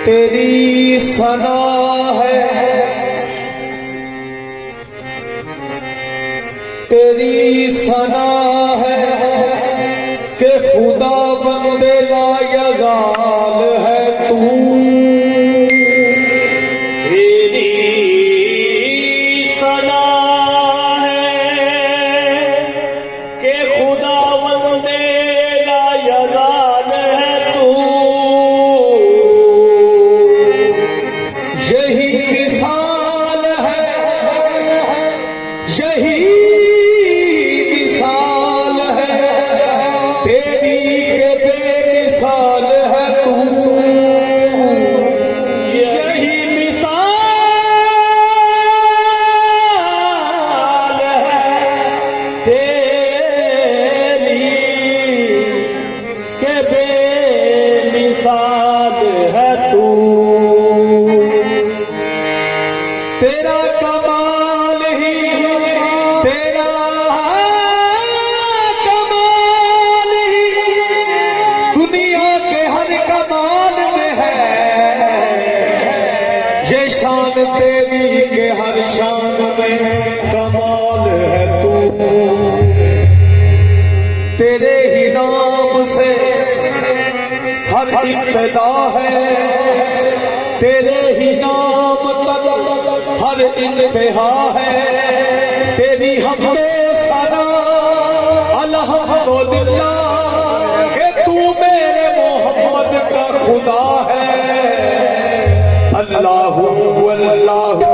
तेरी सना है, तेरी सना है कि खुदा बंदे ला यज़ाल है तू। तेरी सना है कि खुदा बंदे ला यज़ाल है तू। यही मिसाल है, यही मिसाल है तेरी के बेमिसाल है तू। यही मिसाल है तेरी के बेमिसाल है तू। तेरा कमाल ही, तेरा कमाल ही दुनिया के हर कमाल में है। ये शान तेरी के हर शान में कमाल है तू। तेरे ही नाम से हर इब्तिदा है, तेरे ही नाम तक हर इंतहा है। तेरी हमदो सना अल्हम्दुलिल्लाह कि तू मेरे मोहम्मद का खुदा है। अल्लाहु अल्लाहु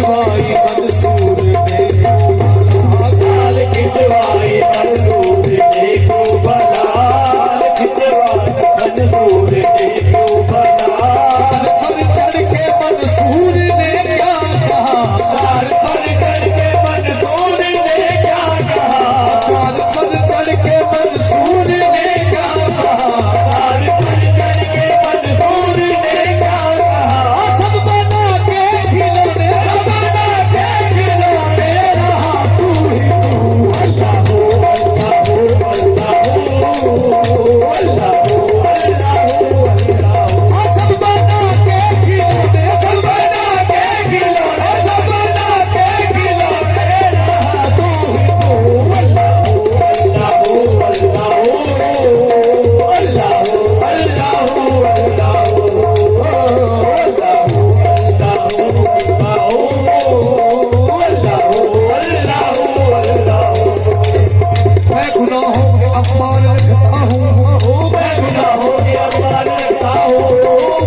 खिंचवाई मंसूर ने लाल खिंचवाई मंसूर ने को भला, खिंचवाई मंसूर ने को भला। पर चढ़ के मंसूर ने क्या कहा, तार पर चढ़ के मंसूर ने क्या कहा, तार पर चढ़ के मंसूर ने क्या कहा, तार पर चढ़ के मंसूर ने क्या कहा। सब बना के खिलौने, सब बना के खिलौने, रहा तू ही तू। अल्लाह हो अल्लाह हो अल्लाह हो अल्लाह हो अल्लाह हो अल्लाह हो। सब बना के खिलौने, सब बना के खिलौने, सब बना के खिलौने, रहा तू ही तू। अल्लाह हो अल्लाह हो अल्लाह हो अल्लाह हो अल्लाह हो अल्लाह हो अल्लाह हो अल्लाह हो अल्लाह हो अल्लाह हो अल्लाह हो। मैं गुनाहों के अम्बार रखता हूँ, मैं गुनाहों के अम्बार रखता हूँ,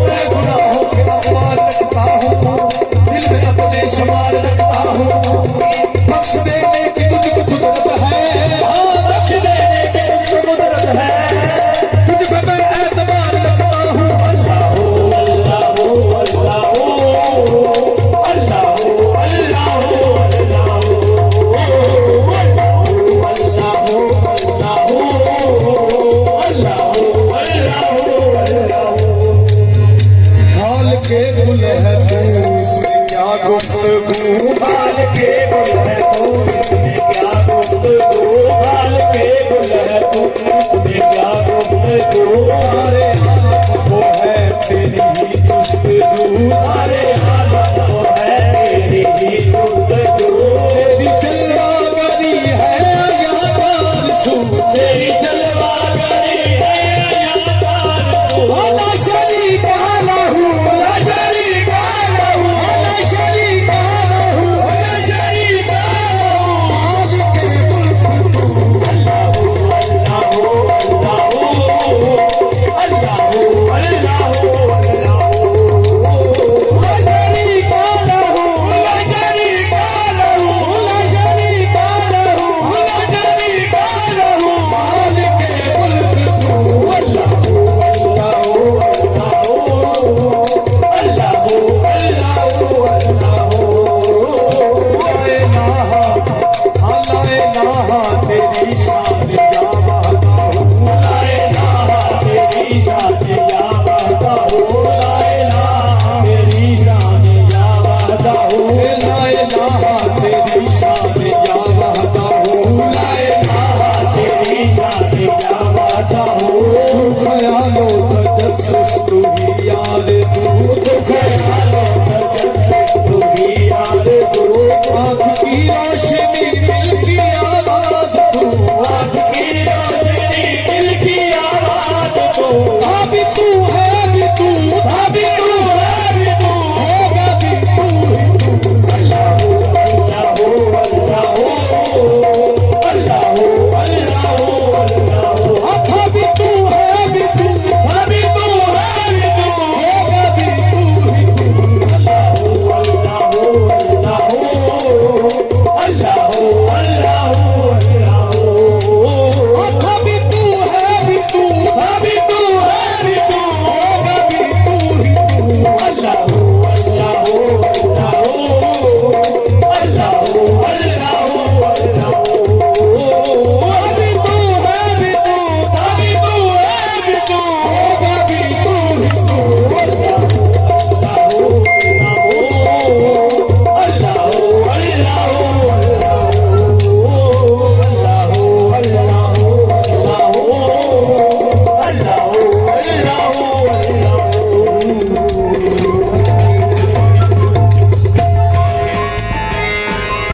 मैं गुनाहों के अम्बार रखता हूँ, दिल में अपने शुमार रखता हूँ। बख्श देने की तुझको कुदरत है, बख्श देने की तुझको कुदरत है। तुझ पे मैं एतबार रखता हूँ। अल्लाह हो अल्लाह हो अल्लाह हो अल्लाह हो अल्लाह हो अल्लाह हो अल्लाह हो अल्लाह हो अल्लाह हो अल्लाह हो अल्लाह हो अल्लाह हो। हाल के गुल है तू, इसमें क्या गुफ्तगू, हाल के गुल है